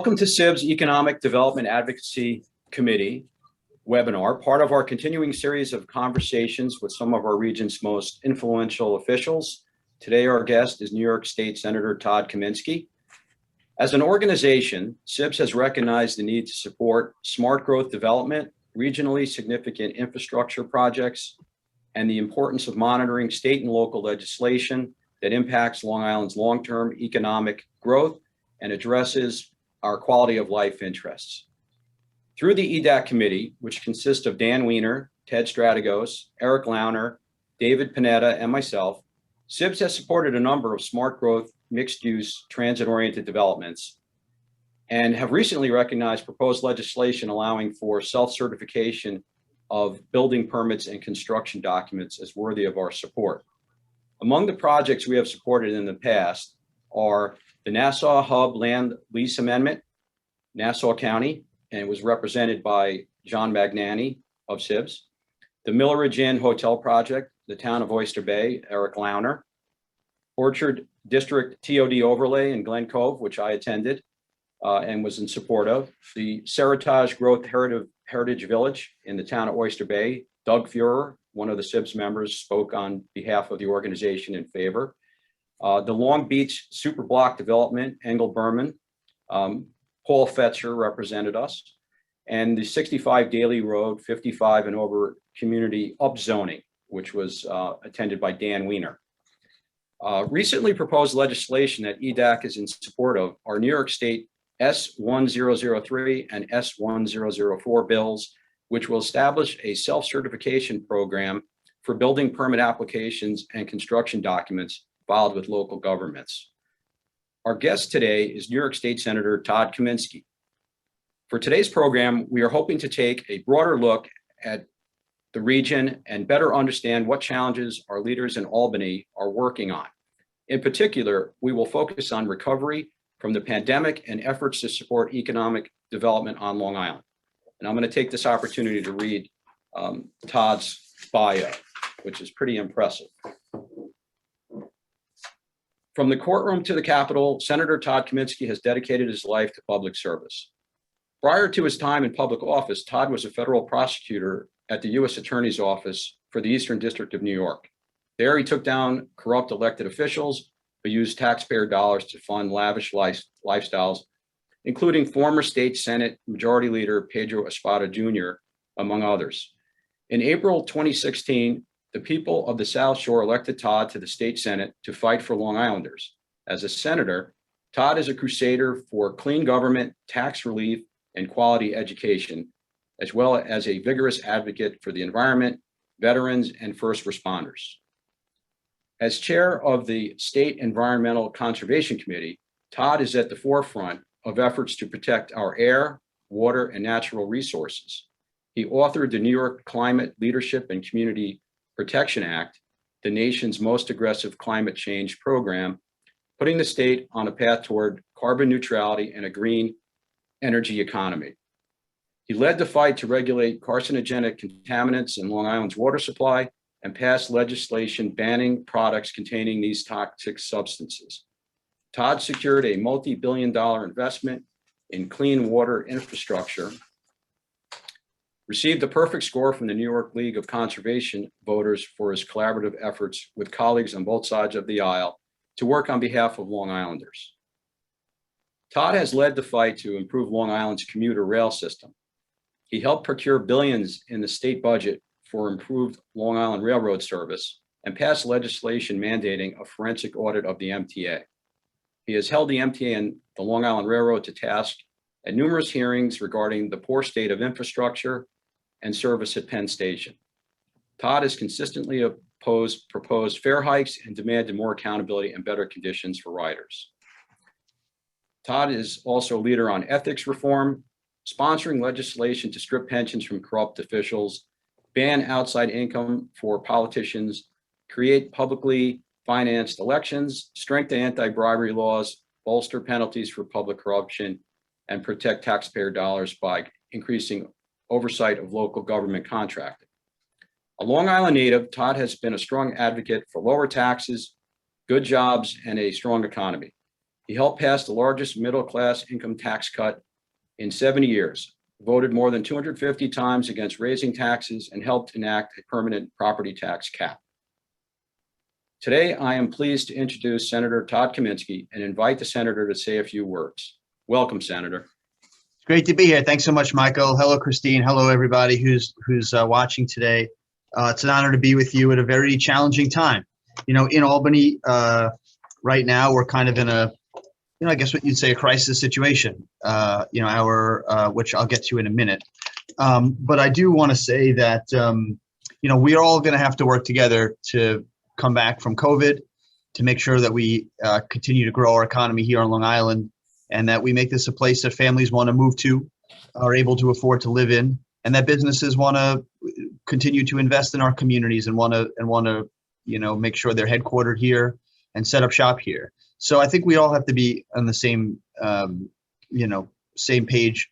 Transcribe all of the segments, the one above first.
Welcome to CIBS Economic Development Advocacy Committee webinar, part of our continuing series of conversations with some of our region's most influential officials. Today, our guest is New York State Senator Todd Kaminsky. As an organization, CIBS has recognized the need to support smart growth development, regionally significant infrastructure projects, and the importance of monitoring state and local legislation that impacts Long Island's long-term economic growth and addresses our quality of life interests. Through the EDAC committee, which consists of Dan Weiner, Ted Strategos, Eric Launer, David Panetta, and myself, CIBS has supported a number of smart growth, mixed-use, transit-oriented developments and have recently recognized proposed legislation allowing for self-certification of building permits and construction documents as worthy of our support. Among the projects we have supported in the past are the Nassau Hub Land Lease Amendment, Nassau County, and it was represented by John Magnani of CIBS. The Milleridge Inn Hotel Project, the town of Oyster Bay, Eric Launer. Orchard District TOD Overlay in Glen Cove, which I attended and was in support of. The Seritage Growth Heritage Village in the town of Oyster Bay. Doug Fuhrer, one of the CIBS members, spoke on behalf of the organization in favor. The Long Beach Super Block Development, Engel Berman, Paul Fetzer represented us, and the 65 Daly Road, 55 and over community upzoning, which was attended by Dan Weiner. Recently proposed legislation that EDAC is in support of are New York State S1003 and S1004 bills, which will establish a self-certification program for building permit applications and construction documents filed with local governments. Our guest today is New York State Senator Todd Kaminsky. For today's program, we are hoping to take a broader look at the region and better understand what challenges our leaders in Albany are working on. In particular, we will focus on recovery from the pandemic and efforts to support economic development on Long Island. And I'm going to take this opportunity to read Todd's bio, which is pretty impressive. From the courtroom to the Capitol, Senator Todd Kaminsky has dedicated his life to public service. Prior to his time in public office, Todd was a federal prosecutor at the U.S. Attorney's Office for the Eastern District of New York. There, he took down corrupt elected officials who used taxpayer dollars to fund lavish lifestyles, including former state Senate Majority Leader Pedro Espada Jr., among others. In April 2016, the people of the South Shore elected Todd to the state Senate to fight for Long Islanders. As a senator, Todd is a crusader for clean government, tax relief, and quality education, as well as a vigorous advocate for the environment, veterans, and first responders. As chair of the State Environmental Conservation Committee, Todd is at the forefront of efforts to protect our air, water, and natural resources. He authored the New York Climate Leadership and Community Protection Act, the nation's most aggressive climate change program, putting the state on a path toward carbon neutrality and a green energy economy. He led the fight to regulate carcinogenic contaminants in Long Island's water supply and passed legislation banning products containing these toxic substances. Todd secured a multi-billion-dollar investment in clean water infrastructure, received the perfect score from the New York League of Conservation voters for his collaborative efforts with colleagues on both sides of the aisle to work on behalf of Long Islanders. Todd has led the fight to improve Long Island's commuter rail system. He helped procure billions in the state budget for improved Long Island Railroad service and passed legislation mandating a forensic audit of the MTA. He has held the MTA and the Long Island Railroad to task at numerous hearings regarding the poor state of infrastructure and service at Penn Station. Todd has consistently proposed fare hikes and demanded more accountability and better conditions for riders. Todd is also a leader on ethics reform, sponsoring legislation to strip pensions from corrupt officials, ban outside income for politicians, create publicly financed elections, strengthen anti-bribery laws, bolster penalties for public corruption, and protect taxpayer dollars by increasing oversight of local government contracting. A Long Island native, Todd has been a strong advocate for lower taxes, good jobs, and a strong economy. He helped pass the largest middle-class income tax cut in 70 years, voted more than 250 times against raising taxes, and helped enact a permanent property tax cap. Today, I am pleased to introduce Senator Todd Kaminsky and invite the senator to say a few words. Welcome, Senator. It's great to be here. Thanks so much, Michael. Hello, Christine. Hello, everybody who's watching today. It's an honor to be with you at a very challenging time. You know, in Albany right now, we're kind of in a, I guess what you'd say, a crisis situation. Which I'll get to in a minute. But I do want to say that we're all going to have to work together to come back from COVID, to make sure that we continue to grow our economy here on Long Island, and that we make this a place that families want to move to, are able to afford to live in, and that businesses want to continue to invest in our communities and want to make sure they're headquartered here and set up shop here. So I think we all have to be on the same same page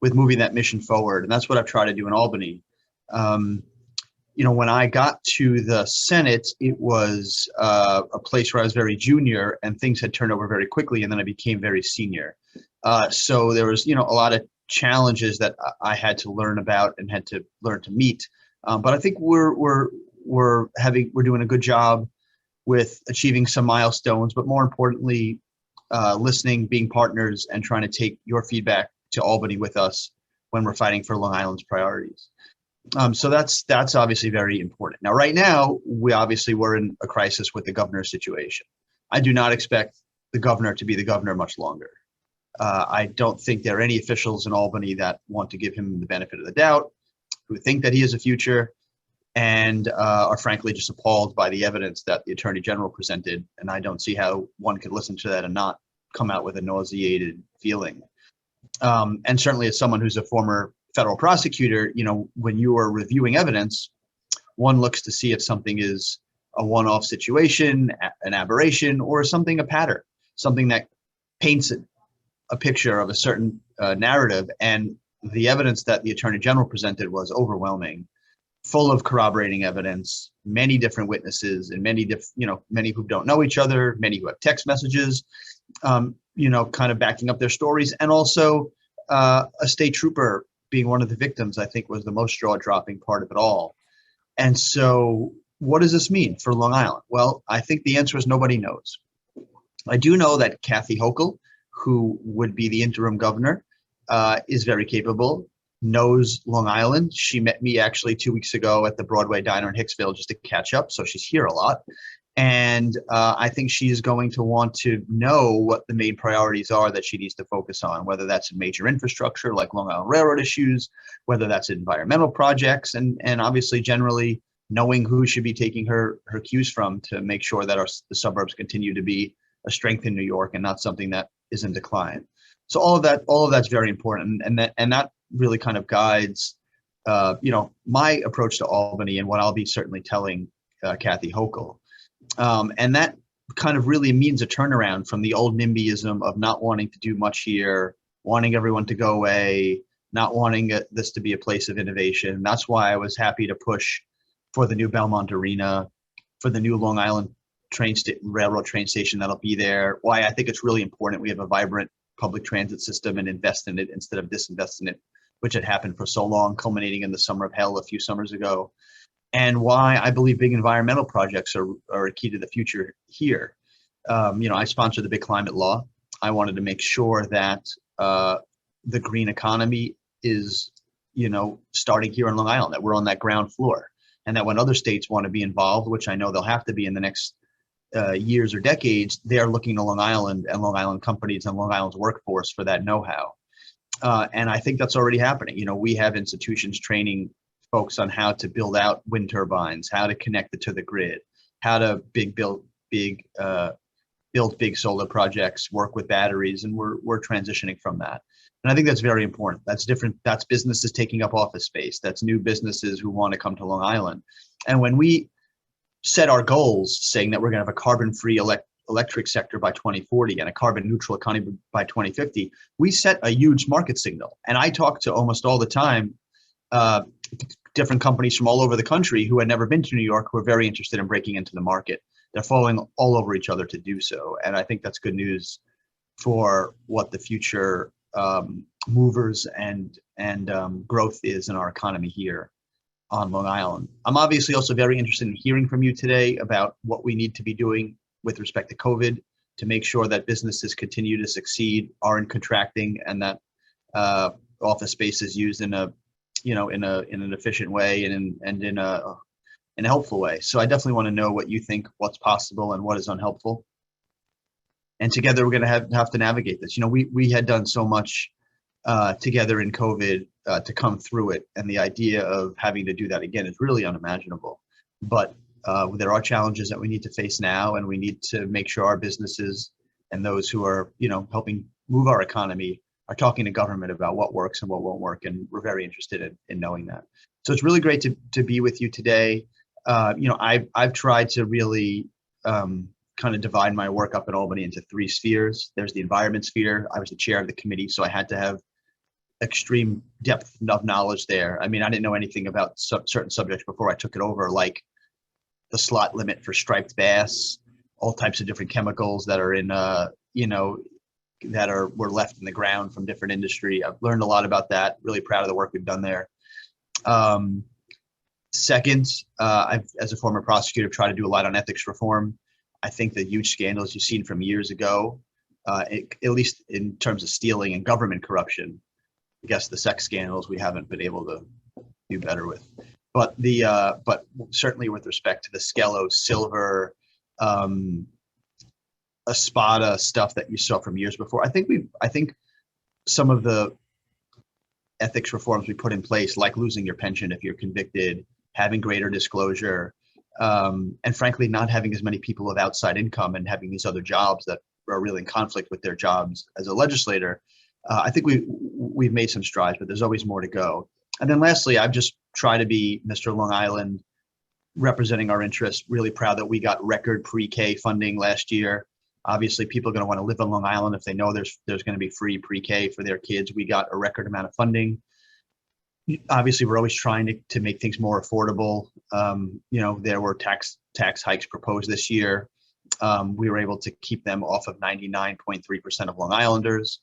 with moving that mission forward, and that's what I've tried to do in Albany. When I got to the Senate, it was a place where I was very junior, and things had turned over very quickly, and then I became very senior. So there was, a lot of challenges that I had to learn about and had to learn to meet. But I think we're doing a good job with achieving some milestones, but more importantly, listening, being partners, and trying to take your feedback to Albany with us when we're fighting for Long Island's priorities. So that's obviously very important. Now, right now, we're in a crisis with the governor's situation. I do not expect the governor to be the governor much longer. I don't think there are any officials in Albany that want to give him the benefit of the doubt, who think that he has a future, and are frankly just appalled by the evidence that the Attorney General presented. And I don't see how one could listen to that and not come out with a nauseated feeling. And certainly as someone who's a former federal prosecutor, when you are reviewing evidence, one looks to see if something is a one-off situation, an aberration, or something a pattern, something that paints a picture of a certain narrative. And the evidence that the Attorney General presented was overwhelming, full of corroborating evidence, many different witnesses, and many who don't know each other, many who have text messages, kind of backing up their stories, and also a state trooper being one of the victims, I think, was the most jaw-dropping part of it all. And so what does this mean for Long Island? Well, I think the answer is nobody knows. I do know that Kathy Hochul, who would be the interim governor, is very capable, knows Long Island. She met me actually 2 weeks ago at the Broadway Diner in Hicksville just to catch up, so she's here a lot. And I think she's going to want to know what the main priorities are that she needs to focus on, whether that's in major infrastructure like Long Island Railroad issues, whether that's environmental projects, and obviously generally knowing who should be taking her cues from to make sure that the suburbs continue to be a strength in New York and not something that is in decline. So all of that's very important, and that really kind of guides my approach to Albany and what I'll be certainly telling Kathy Hochul. And that kind of really means a turnaround from the old NIMBYism of not wanting to do much here, wanting everyone to go away, not wanting this to be a place of innovation. That's why I was happy to push for the new Belmont Arena, for the new Long Island railroad train station that'll be there, why I think it's really important we have a vibrant public transit system and invest in it instead of disinvest in it, which had happened for so long, culminating in the summer of hell a few summers ago. And why I believe big environmental projects are a key to the future here. I sponsor the big climate law. I wanted to make sure that the green economy is, starting here on Long Island, that we're on that ground floor, and that when other states want to be involved, which I know they'll have to be in the next years or decades, they are looking to Long Island and Long Island companies and Long Island's workforce for that know-how. And I think that's already happening. We have institutions training folks on how to build out wind turbines, how to connect it to the grid, how to build big solar projects, work with batteries, and we're transitioning from that. And I think that's very important. That's different. That's businesses taking up office space. That's new businesses who want to come to Long Island. And when we set our goals, saying that we're going to have a carbon-free electric sector by 2040 and a carbon-neutral economy by 2050, we set a huge market signal. And I talk to almost all the time different companies from all over the country who had never been to New York, who are very interested in breaking into the market. They're following all over each other to do so. And I think that's good news for what the future movers and growth is in our economy here on Long Island. I'm obviously also very interested in hearing from you today about what we need to be doing with respect to COVID to make sure that businesses continue to succeed, aren't contracting, and that office space is used in a, in an efficient way and in a helpful way. So I definitely want to know what you think, what's possible and what is unhelpful. And together we're going to have to navigate this. We had done so much together in COVID to come through it, and the idea of having to do that again is really unimaginable. But there are challenges that we need to face now, and we need to make sure our businesses and those who are, helping move our economy are talking to government about what works and what won't work, and we're very interested in knowing that. So it's really great to be with you today. I've tried to really kind of divide my work up in Albany into 3 spheres. There's the environment sphere. I was the chair of the committee, so I had to have extreme depth of knowledge there. I mean, I didn't know anything about certain subjects before I took it over, like the slot limit for striped bass, all types of different chemicals that are in, were left in the ground from different industry. I've learned a lot about that. Really proud of the work we've done there. Second, I've, as a former prosecutor, tried to do a lot on ethics reform. I think the huge scandals you've seen from years ago, at least in terms of stealing and government corruption, I guess the sex scandals we haven't been able to do better with. But but certainly with respect to the Skello, Silver, Espada stuff that you saw from years before, I think some of the ethics reforms we put in place, like losing your pension if you're convicted, having greater disclosure, and frankly, not having as many people of outside income and having these other jobs that are really in conflict with their jobs as a legislator, I think we've made some strides, but there's always more to go. And then lastly, I've just tried to be Mr. Long Island, representing our interests. Really proud that we got record pre-K funding last year. Obviously, people are going to want to live on Long Island if they know there's going to be free pre-K for their kids. We got a record amount of funding. Obviously, we're always trying to make things more affordable. There were tax hikes proposed this year. We were able to keep them off of 99.3% of Long Islanders,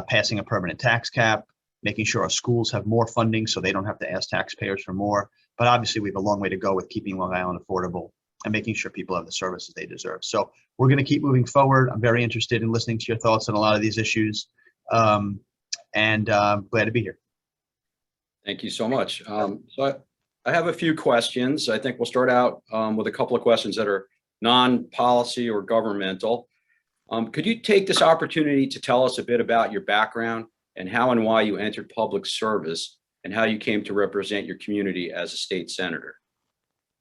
passing a permanent tax cap, making sure our schools have more funding so they don't have to ask taxpayers for more. But obviously, we have a long way to go with keeping Long Island affordable and making sure people have the services they deserve. So we're going to keep moving forward. I'm very interested in listening to your thoughts on a lot of these issues, and glad to be here. Thank you so much. So I have a few questions. I think we'll start out with a couple of questions that are non-policy or governmental. Could you take this opportunity to tell us a bit about your background and how and why you entered public service and how you came to represent your community as a state senator?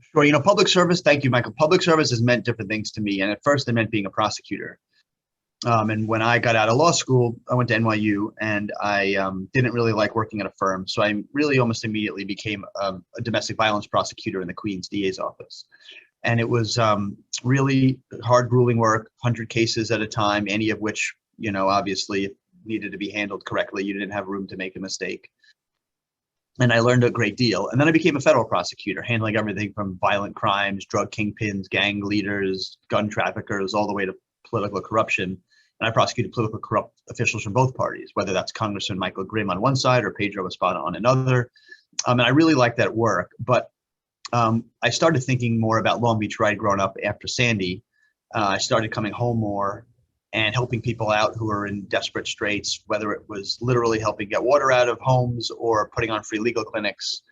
Sure. Public service, thank you, Michael. Public service has meant different things to me. And at first it meant being a prosecutor. And when I got out of law school, I went to NYU, and I didn't really like working at a firm. So I really almost immediately became a domestic violence prosecutor in the Queens DA's office. And it was really hard, grueling work, 100 cases at a time, any of which, obviously needed to be handled correctly. You didn't have room to make a mistake. And I learned a great deal. And then I became a federal prosecutor, handling everything from violent crimes, drug kingpins, gang leaders, gun traffickers, all the way to political corruption. And I prosecuted political corrupt officials from both parties, whether that's Congressman Michael Grimm on one side or Pedro Espada on another. And I really liked that work. But I started thinking more about Long Beach where I'd grown up after Sandy. I started coming home more and helping people out who are in desperate straits, whether it was literally helping get water out of homes or putting on free legal clinics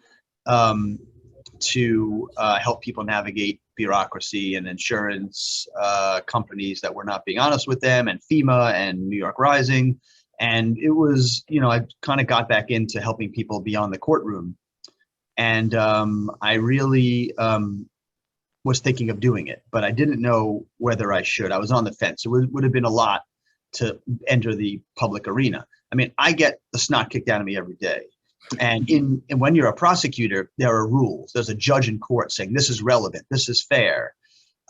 to help people navigate bureaucracy and insurance companies that were not being honest with them, and FEMA and New York Rising. And it was, I kind of got back into helping people beyond the courtroom. And I really was thinking of doing it, but I didn't know whether I should. I was on the fence. It would have been a lot to enter the public arena. I mean, I get the snot kicked out of me every day. And when you're a prosecutor, there are rules. There's a judge in court saying this is relevant, this is fair.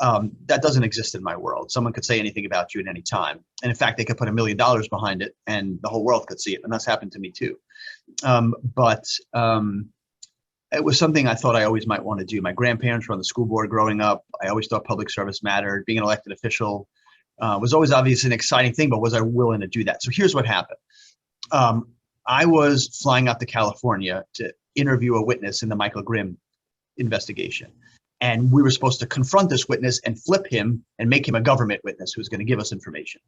That doesn't exist in my world. Someone could say anything about you at any time. And in fact, they could put $1 million behind it and the whole world could see it. And that's happened to me too. But it was something I thought I always might want to do. My grandparents were on the school board growing up. I always thought public service mattered. Being an elected official Was always obviously an exciting thing, but was I willing to do that? So here's what happened. I was flying out to California to interview a witness in the Michael Grimm investigation. And we were supposed to confront this witness and flip him and make him a government witness who's going to give us information.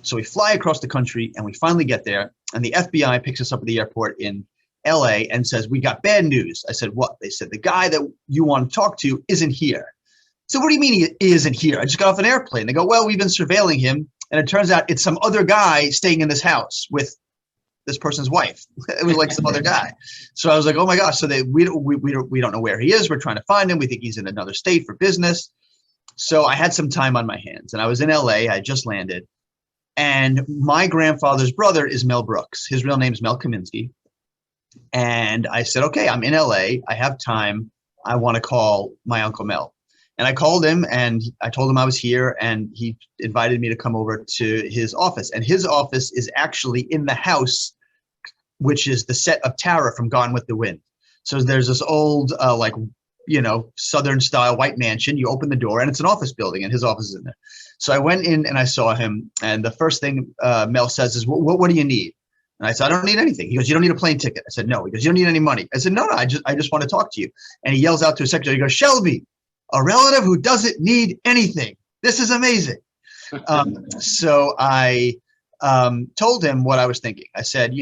So we fly across the country and we finally get there, and the FBI picks us up at the airport in LA and says, we got bad news. I said, what? They said, the guy that you want to talk to isn't here. So what do you mean he isn't here? I just got off an airplane. They go, well, we've been surveilling him, and it turns out it's some other guy staying in this house with this person's wife. It was like some other guy. So I was like, oh my gosh. So we don't know where he is. We're trying to find him. We think he's in another state for business. So I had some time on my hands, and I was in LA. I just landed, and my grandfather's brother is Mel Brooks. His real name is Mel Kaminsky. And I said, okay, I'm in LA. I have time. I want to call my Uncle Mel. And I called him and I told him I was here, and he invited me to come over to his office. And his office is actually in the house, which is the set of Tara from Gone with the Wind. So there's this old, Southern style white mansion. You open the door and it's an office building, and his office is in there. So I went in and I saw him. And the first thing Mel says is, what do you need? And I said, I don't need anything. He goes, you don't need a plane ticket. I said, no. He goes, you don't need any money. I said, no, I just want to talk to you. And he yells out to his secretary, he goes, Shelby, a relative who doesn't need anything. This is amazing. So I told him what I was thinking. I said,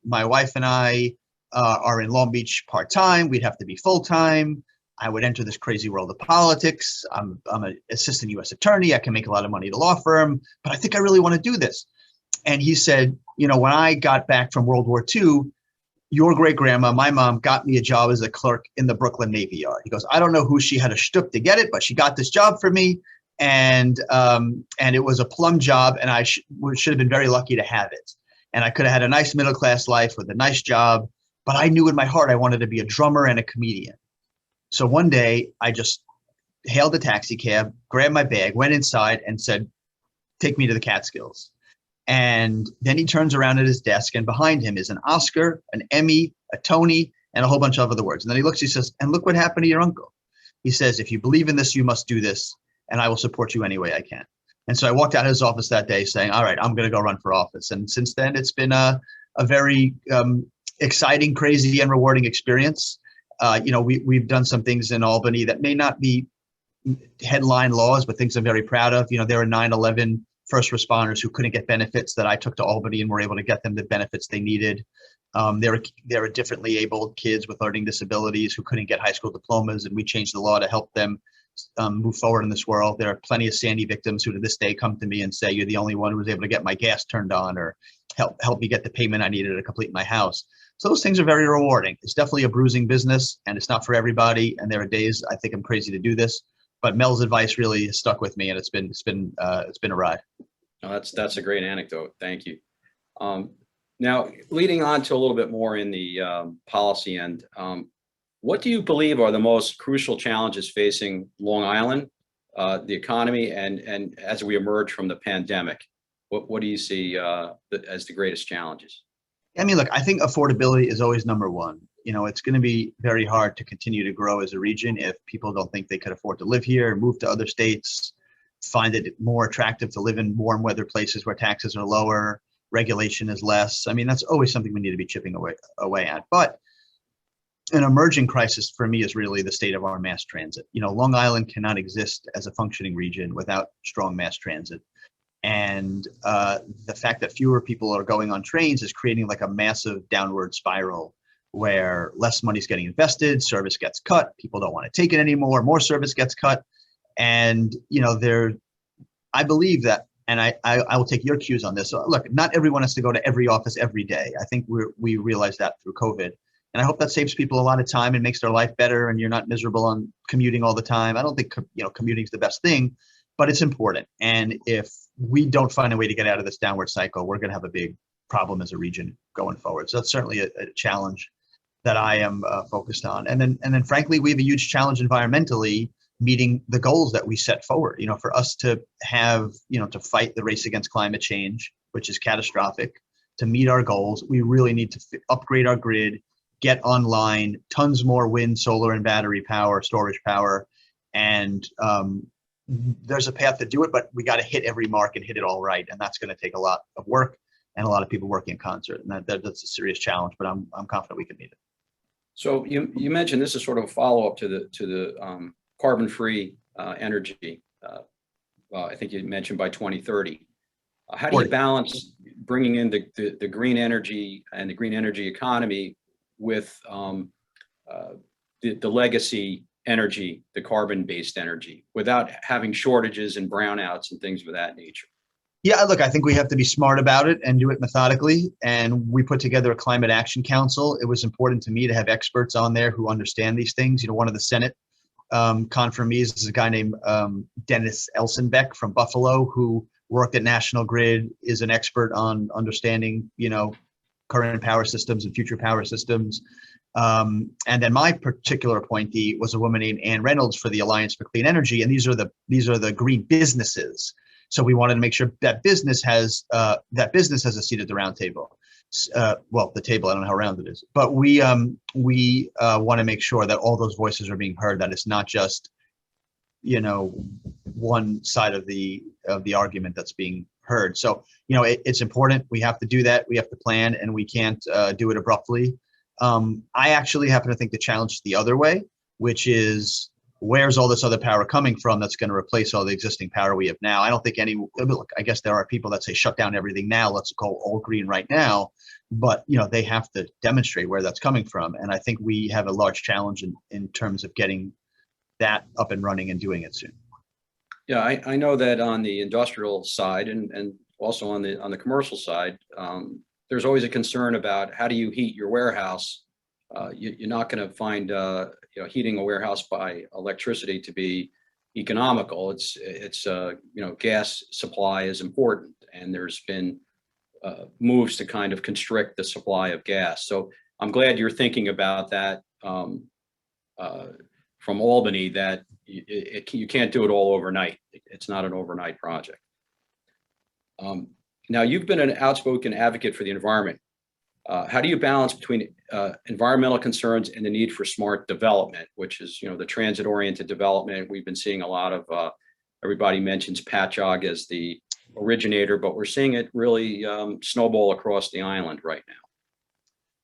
my wife and I are in Long Beach part-time. We'd have to be full-time. I would enter this crazy world of politics. I'm an assistant U.S. attorney. I can make a lot of money at a law firm, but I think I really want to do this. And he said, when I got back from World War II, your great grandma, my mom, got me a job as a clerk in the Brooklyn Navy Yard. He goes, I don't know who she had a shtuck to get it, but she got this job for me. And it was a plum job, and I should have been very lucky to have it. And I could have had a nice middle-class life with a nice job, but I knew in my heart I wanted to be a drummer and a comedian. So one day I just hailed a taxi cab, grabbed my bag, went inside and said, take me to the Catskills. And then he turns around at his desk, and behind him is an Oscar, an Emmy, a Tony, and a whole bunch of other words. And then he looks, he says, and look what happened to your uncle. He says, if you believe in this, you must do this, and I will support you any way I can. And so I walked out of his office that day saying, all right, I'm going to go run for office. And since then, it's been a very exciting, crazy, and rewarding experience. We've done some things in Albany that may not be headline laws, but things I'm very proud of. There are 9/11 first responders who couldn't get benefits that I took to Albany and were able to get them the benefits they needed. There are differently abled kids with learning disabilities who couldn't get high school diplomas, and we changed the law to help them move forward in this world. There are plenty of Sandy victims who to this day come to me and say, you're the only one who was able to get my gas turned on, or help me get the payment I needed to complete my house. So those things are very rewarding. It's definitely a bruising business, and it's not for everybody. And there are days I think I'm crazy to do this, but Mel's advice really has stuck with me, and it's been a ride. No, that's a great anecdote. Thank you. Now, leading on to a little bit more in the policy end, what do you believe are the most crucial challenges facing Long Island, the economy, and as we emerge from the pandemic? What do you see as the greatest challenges? I mean, look, I think affordability is always number one. It's going to be very hard to continue to grow as a region if people don't think they could afford to live here, move to other states, find it more attractive to live in warm weather places where taxes are lower, regulation is less. I mean, that's always something we need to be chipping away at. But an emerging crisis for me is really the state of our mass transit. Long Island cannot exist as a functioning region without strong mass transit. And the fact that fewer people are going on trains is creating like a massive downward spiral where less money is getting invested, service gets cut, people don't want to take it anymore, more service gets cut. And, I believe that, and I will take your cues on this. So look, not everyone has to go to every office every day. I think we realized that through COVID. And I hope that saves people a lot of time and makes their life better, and you're not miserable on commuting all the time. I don't think, commuting is the best thing, but it's important. And if we don't find a way to get out of this downward cycle, we're going to have a big problem as a region going forward. So that's certainly a challenge that I am focused on. And then frankly, we have a huge challenge environmentally, meeting the goals that we set forward. For us to have, to fight the race against climate change, which is catastrophic, to meet our goals, we really need to upgrade our grid, get online, tons more wind, solar, and battery power, storage power, and there's a path to do it, but we got to hit every mark and hit it all right. And that's going to take a lot of work and a lot of people working in concert. And that's a serious challenge, but I'm confident we can meet it. So you mentioned this is sort of a follow-up to the carbon-free energy. I think you mentioned by 2030. How do you balance bringing in the green energy and the green energy economy with the legacy energy, the carbon-based energy, without having shortages and brownouts and things of that nature? Yeah, look, I think we have to be smart about it and do it methodically. And we put together a climate action council. It was important to me to have experts on there who understand these things. One of the Senate confirmees is a guy named Dennis Elsenbeck from Buffalo, who worked at National Grid, is an expert on understanding, current power systems and future power systems. And then my particular appointee was a woman named Ann Reynolds for the Alliance for Clean Energy, and these are the green businesses. So we wanted to make sure that business has a seat at the round table. Well, the table, I don't know how round it is, but we want to make sure that all those voices are being heard. That it's not just one side of the argument that's being heard. So it's important. We have to do that. We have to plan, and we can't do it abruptly. I actually happen to think the challenge is the other way, which is, where's all this other power coming from that's going to replace all the existing power we have now? I don't think look, I guess there are people that say shut down everything now, let's go all green right now, but they have to demonstrate where that's coming from. And I think we have a large challenge in terms of getting that up and running and doing it soon. Yeah, I know that on the industrial side and also on the commercial side, there's always a concern about how do you heat your warehouse. You're not going to find heating a warehouse by electricity to be economical. It's gas supply is important, and there's been moves to kind of constrict the supply of gas. So I'm glad you're thinking about that from Albany, that you can't do it all overnight. It's not an overnight project. Now, you've been an outspoken advocate for the environment. How do you balance between environmental concerns and the need for smart development, which is, the transit-oriented development? We've been seeing a lot of, everybody mentions Patchogue as the originator, but we're seeing it really snowball across the island right now.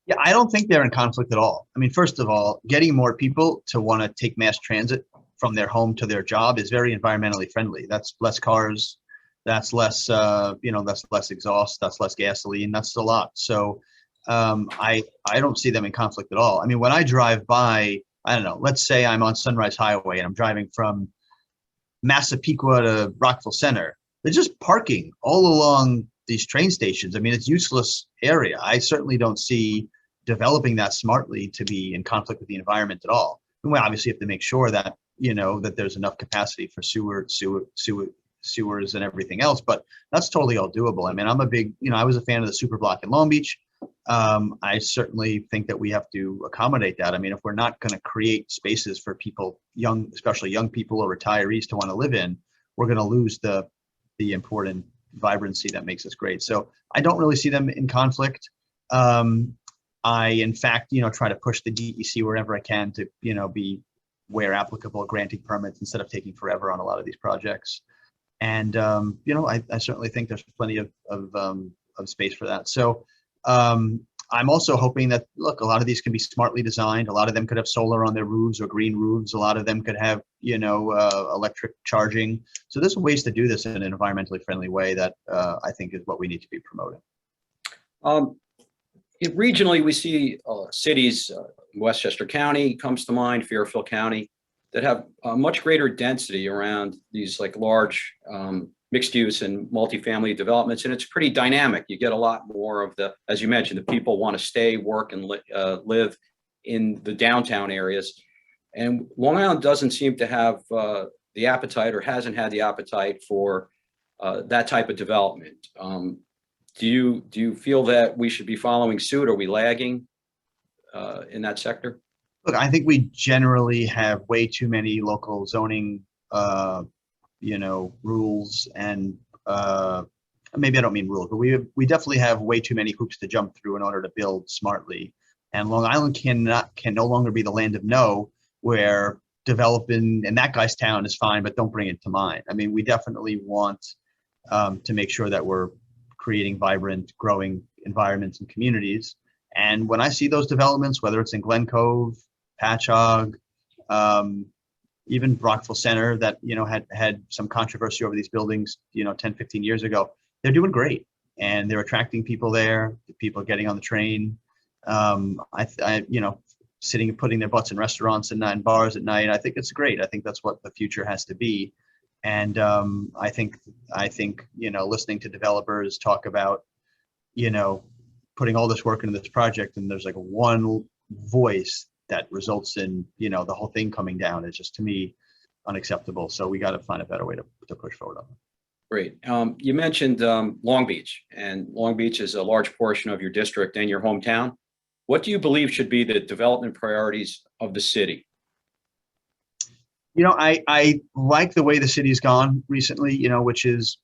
Yeah, I don't think they're in conflict at all. I mean, first of all, getting more people to want to take mass transit from their home to their job is very environmentally friendly. That's less cars, that's less, that's less exhaust, that's less gasoline, that's a lot. So I don't see them in conflict at all. I mean, when I drive by, I don't know, let's say I'm on Sunrise Highway and I'm driving from Massapequa to Rockville Center, they're just parking all along these train stations. I mean, it's useless area. I certainly don't see developing that smartly to be in conflict with the environment at all. And we obviously have to make sure that, that there's enough capacity for sewers and everything else, but that's totally all doable. I mean, I'm a big, I was a fan of the super block in Long Beach. I certainly think that we have to accommodate that. I mean, if we're not going to create spaces for people, especially young people or retirees, to want to live in, we're going to lose the important vibrancy that makes us great. So I don't really see them in conflict. I, in fact, try to push the DEC wherever I can to, be where applicable, granting permits instead of taking forever on a lot of these projects. And, I certainly think there's plenty of space for that. So I'm also hoping that, look, a lot of these can be smartly designed. A lot of them could have solar on their roofs or green roofs. A lot of them could have, electric charging. So there's ways to do this in an environmentally friendly way that I think is what we need to be promoting. Regionally, we see cities, Westchester County comes to mind, Fairfield County, that have a much greater density around these like large mixed use and multifamily developments. And it's pretty dynamic. You get a lot more of as you mentioned, the people want to stay, work, and live in the downtown areas. And Long Island doesn't seem to have the appetite, or hasn't had the appetite for that type of development. Do you feel that we should be following suit? Are we lagging in that sector? Look, I think we generally have way too many local zoning, rules, and maybe I don't mean rules, but we definitely have way too many hoops to jump through in order to build smartly. And Long Island can no longer be the land of no, where developing in that guy's town is fine, but don't bring it to mine. I mean, we definitely want to make sure that we're creating vibrant, growing environments and communities. And when I see those developments, whether it's in Glen Cove, Patchogue, even Brockville Center that, had some controversy over these buildings, 10, 15 years ago, they're doing great. And they're attracting people there, people getting on the train. Sitting and putting their butts in restaurants and bars at night. I think it's great. I think that's what the future has to be. And I think, listening to developers talk about, putting all this work into this project, and there's like one voice that results in, the whole thing coming down is just, to me, unacceptable. So we got to find a better way to push forward on it. Great. You mentioned Long Beach, and Long Beach is a large portion of your district and your hometown. What do you believe should be the development priorities of the city? I like the way the city's gone recently, which is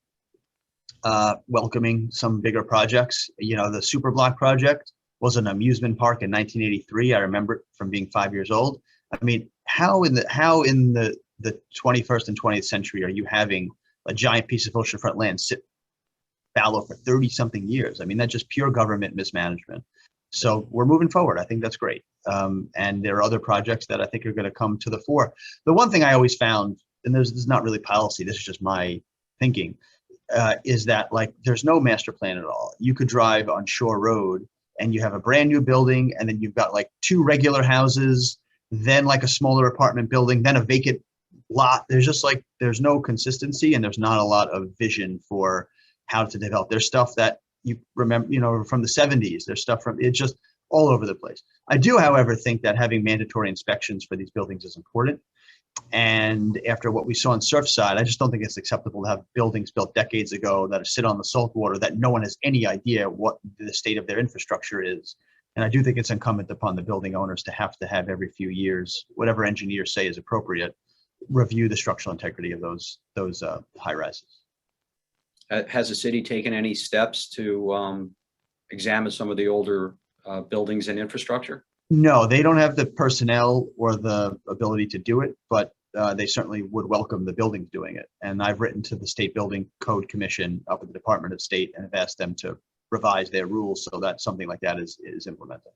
welcoming some bigger projects. The Super Block project was an amusement park in 1983. I remember it from being 5 years old. I mean, how in the 21st and 20th century are you having a giant piece of oceanfront land sit fallow for 30 something years? I mean, that's just pure government mismanagement. So we're moving forward. I think that's great. And there are other projects that I think are going to come to the fore. The one thing I always found, and this is not really policy, this is just my thinking, is that there's no master plan at all. You could drive on Shore Road and you have a brand new building, and then you've got two regular houses, then a smaller apartment building, then a vacant lot. There's just there's no consistency, and there's not a lot of vision for how to develop. There's stuff that you remember, from the 70s. There's stuff it's just all over the place. I do, however, think that having mandatory inspections for these buildings is important. And after what we saw in Surfside, I just don't think it's acceptable to have buildings built decades ago that sit on the saltwater that no one has any idea what the state of their infrastructure is. And I do think it's incumbent upon the building owners to have every few years, whatever engineers say is appropriate, review the structural integrity of those high rises. Has the city taken any steps to examine some of the older buildings and infrastructure? No, they don't have the personnel or the ability to do it, but they certainly would welcome the buildings doing it. And I've written to the State Building Code Commission up at the Department of State and have asked them to revise their rules so that something like that is implemented.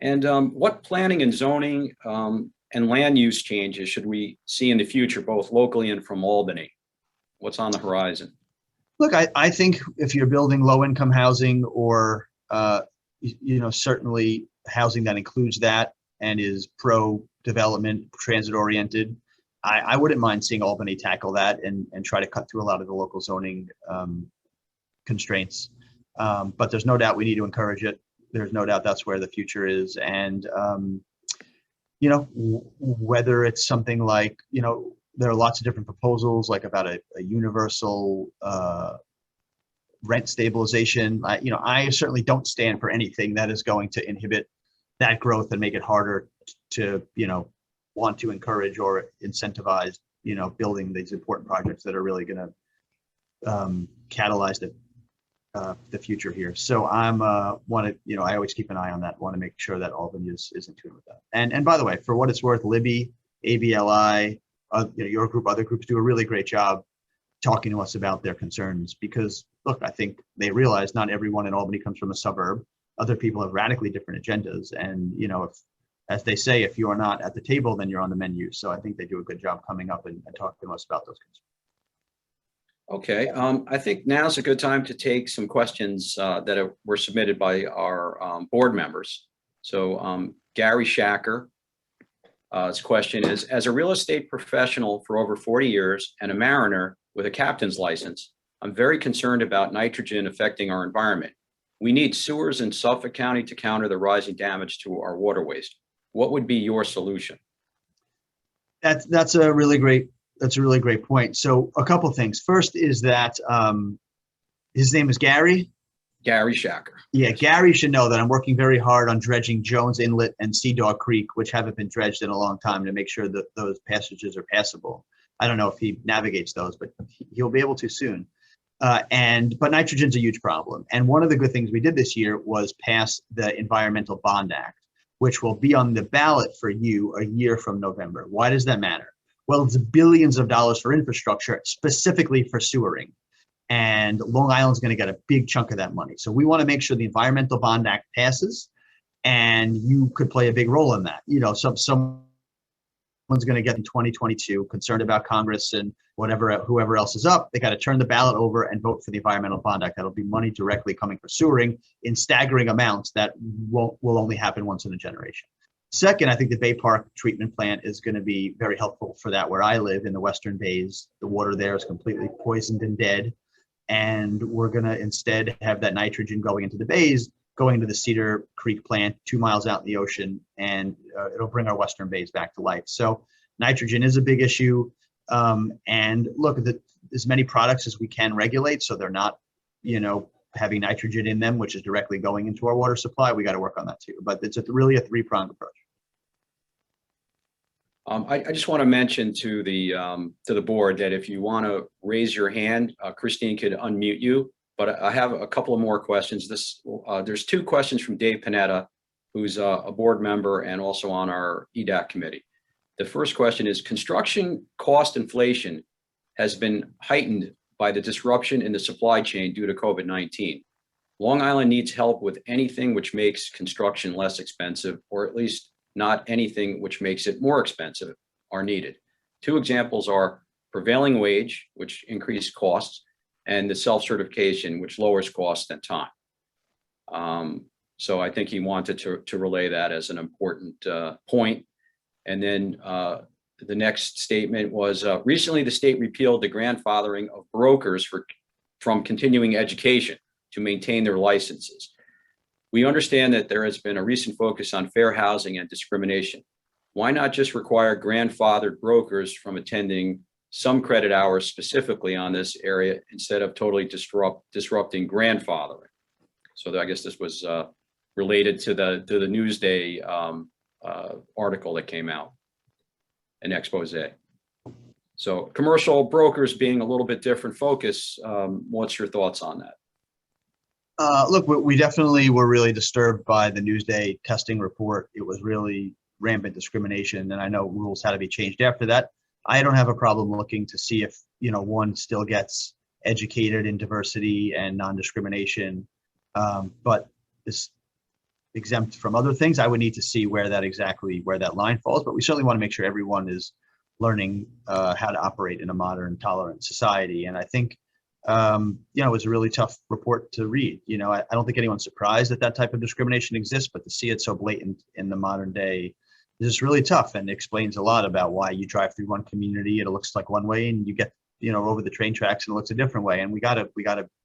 And what planning and zoning and land use changes should we see in the future, both locally and from Albany? What's on the horizon? Look, I think if you're building low-income housing or, certainly housing that includes that and is pro-development, transit-oriented, I wouldn't mind seeing Albany tackle that and try to cut through a lot of the local zoning constraints. But there's no doubt we need to encourage it. There's no doubt that's where the future is. And, whether it's something like, there are lots of different proposals, about a universal rent stabilization. I certainly don't stand for anything that is going to inhibit that growth and make it harder to, want to encourage or incentivize, building these important projects that are really going to catalyze the future here. So I'm I always keep an eye on that. Want to make sure that Albany is in tune with that. And by the way, for what it's worth, Libby, ABLI, your group, other groups do a really great job talking to us about their concerns, because look, I think they realize not everyone in Albany comes from a suburb. Other people have radically different agendas. And, if, as they say, if you are not at the table, then you're on the menu. So I think they do a good job coming up and talking to us about those concerns. Okay. I think now's a good time to take some questions that were submitted by our board members. So Gary Shacker, his question is, as a real estate professional for over 40 years and a mariner with a captain's license, I'm very concerned about nitrogen affecting our environment. We need sewers in Suffolk County to counter the rising damage to our waterways. What would be your solution? That's a really great point. So a couple of things. First is that his name is Gary. Gary Shacker. Yeah, Gary should know that I'm working very hard on dredging Jones Inlet and Sea Dog Creek, which haven't been dredged in a long time, to make sure that those passages are passable. I don't know if he navigates those, but he'll be able to soon. But nitrogen's a huge problem. And one of the good things we did this year was pass the Environmental Bond Act, which will be on the ballot for you a year from November. Why does that matter? Well, it's billions of dollars for infrastructure, specifically for sewering. And Long Island's going to get a big chunk of that money. So we want to make sure the Environmental Bond Act passes, and you could play a big role in that. You know, someone's going to get in 2022 concerned about Congress and whoever else is up. They got to turn the ballot over and vote for the Environmental Bond Act. That'll be money directly coming for sewering in staggering amounts that will only happen once in a generation. Second, I think the Bay Park treatment plant is going to be very helpful for that. Where I live in the Western Bays, the water there is completely poisoned and dead. And we're going to instead have that nitrogen going into the bays, going to the Cedar Creek plant 2 miles out in the ocean, and it'll bring our Western Bays back to life. So nitrogen is a big issue. And look, as many products as we can regulate so they're not, having nitrogen in them, which is directly going into our water supply. We got to work on that too. But it's really a three-pronged approach. I just want to mention to the board that if you want to raise your hand, Christine could unmute you. But I have a couple of more questions. There's 2 questions from Dave Panetta, who's a board member and also on our EDAC committee. The first question is, construction cost inflation has been heightened by the disruption in the supply chain due to COVID-19. Long Island needs help with anything which makes construction less expensive, or at least not anything which makes it more expensive, are needed. 2 examples are prevailing wage, which increased costs, and the self-certification, which lowers costs and time. So I think he wanted to relay that as an important point. And then the next statement was, recently the state repealed the grandfathering of brokers from continuing education to maintain their licenses. We understand that there has been a recent focus on fair housing and discrimination. Why not just require grandfathered brokers from attending some credit hours specifically on this area instead of totally disrupting grandfathering? So I guess this was related to the Newsday article that came out, an expose. So commercial brokers being a little bit different focus. What's your thoughts on that? Look, we definitely were really disturbed by the Newsday testing report. It was really rampant discrimination, and I know rules had to be changed after that. I don't have a problem looking to see if one still gets educated in diversity and non-discrimination, but is exempt from other things. I would need to see where that line falls, but we certainly want to make sure everyone is learning how to operate in a modern, tolerant society. And I think it was a really tough report to read. I don't think anyone's surprised that type of discrimination exists, but to see it so blatant in the modern day is just really tough, and explains a lot about why you drive through one community, it looks like one way, and you get over the train tracks and it looks a different way, and we gotta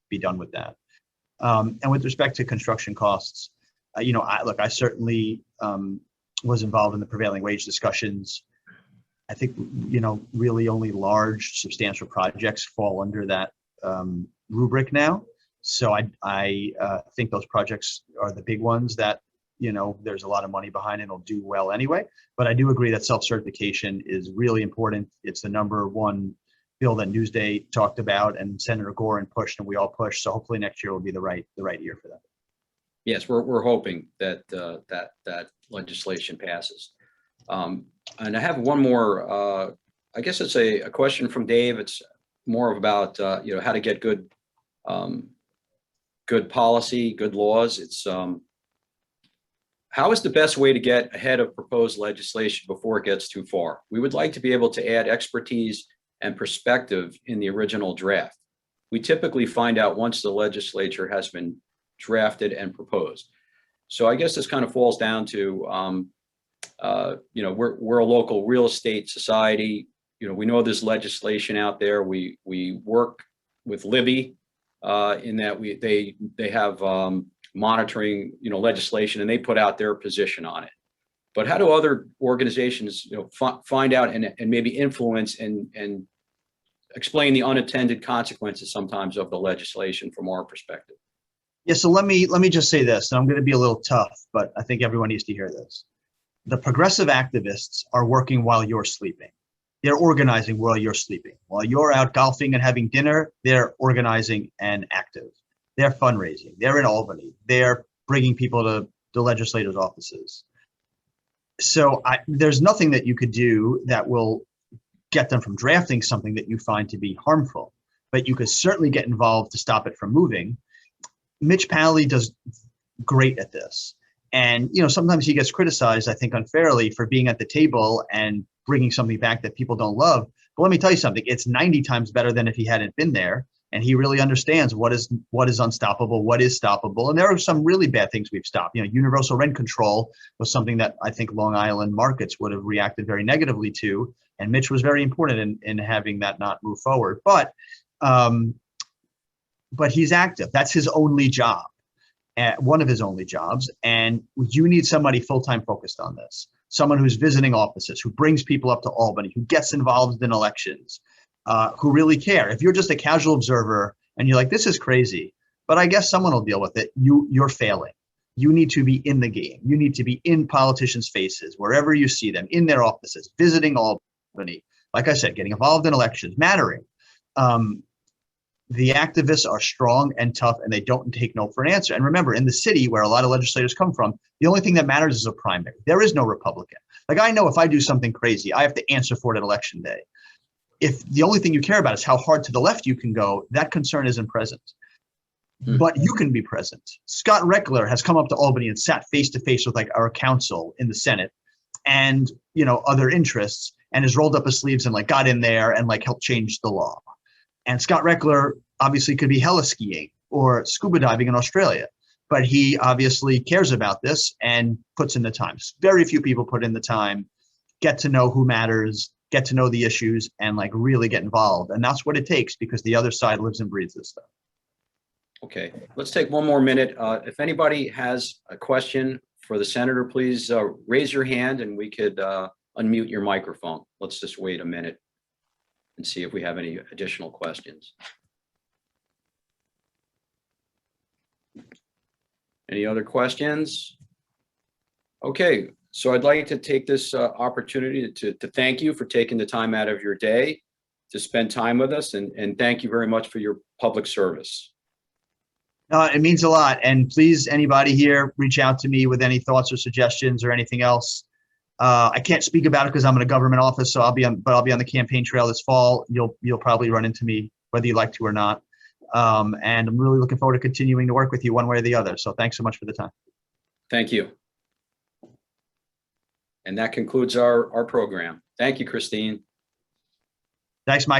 be done with that. And with respect to construction costs, I certainly was involved in the prevailing wage discussions. I think really only large, substantial projects fall under that rubric now. So I think those projects are the big ones that there's a lot of money behind and will do well anyway. But I do agree that self-certification is really important. It's the #1 bill that Newsday talked about, and Senator Gorin pushed, and we all pushed. So hopefully next year will be the right year for that. Yes, we're hoping that that legislation passes. And I have one more. I guess it's a question from Dave. It's more about how to get good policy, good laws. It's how is the best way to get ahead of proposed legislation before it gets too far? We would like to be able to add expertise and perspective in the original draft. We typically find out once the legislature has been drafted and proposed. So I guess this kind of falls down to, we're a local real estate society. We know there's legislation out there. We work with Libby in that they have monitoring legislation, and they put out their position on it. But how do other organizations find out and maybe influence and explain the unintended consequences sometimes of the legislation from our perspective? Yeah, so let me just say this, and I'm going to be a little tough, but I think everyone needs to hear this. The progressive activists are working while you're sleeping. They're organizing while you're sleeping. While you're out golfing and having dinner, they're organizing and active. They're fundraising. They're in Albany. They're bringing people to the legislators' offices. So there's nothing that you could do that will get them from drafting something that you find to be harmful, but you could certainly get involved to stop it from moving. Mitch Pally does great at this. And, sometimes he gets criticized, I think unfairly, for being at the table and bringing something back that people don't love. But let me tell you something, it's 90 times better than if he hadn't been there. And he really understands what is unstoppable, what is stoppable. And there are some really bad things we've stopped. Universal rent control was something that I think Long Island markets would have reacted very negatively to. And Mitch was very important in having that not move forward. But he's active. That's his only job, one of his only jobs. And you need somebody full-time focused on this. Someone who's visiting offices, who brings people up to Albany, who gets involved in elections, who really care. If you're just a casual observer and you're like, this is crazy, but I guess someone will deal with it, you're failing. You need to be in the game. You need to be in politicians' faces, wherever you see them, in their offices, visiting Albany. Like I said, getting involved in elections, mattering. The activists are strong and tough, and they don't take no for an answer. And remember, in the city where a lot of legislators come from, the only thing that matters is a primary. There is no Republican. Like, I know if I do something crazy, I have to answer for it at election day. If the only thing you care about is how hard to the left you can go, that concern isn't present. But you can be present. Scott Reckler has come up to Albany and sat face to face with our counsel in the Senate and other interests, and has rolled up his sleeves and got in there and helped change the law. And Scott Reckler obviously could be heli-skiing or scuba diving in Australia, but he obviously cares about this and puts in the time. Very few people put in the time, get to know who matters, get to know the issues, and really get involved. And that's what it takes, because the other side lives and breathes this stuff. Okay, let's take one more minute. If anybody has a question for the senator, please raise your hand and we could unmute your microphone. Let's just wait a minute and see if we have any additional questions. Any other questions? Okay, so I'd like to take this opportunity to thank you for taking the time out of your day to spend time with us, and thank you very much for your public service. It means a lot. And please, anybody here, reach out to me with any thoughts or suggestions or anything else. I can't speak about it because I'm in a government office, so I'll be on the campaign trail this fall. You'll probably run into me whether you like to or not. And I'm really looking forward to continuing to work with you one way or the other. So thanks so much for the time. Thank you. And that concludes our program. Thank you, Christine. Thanks, Michael.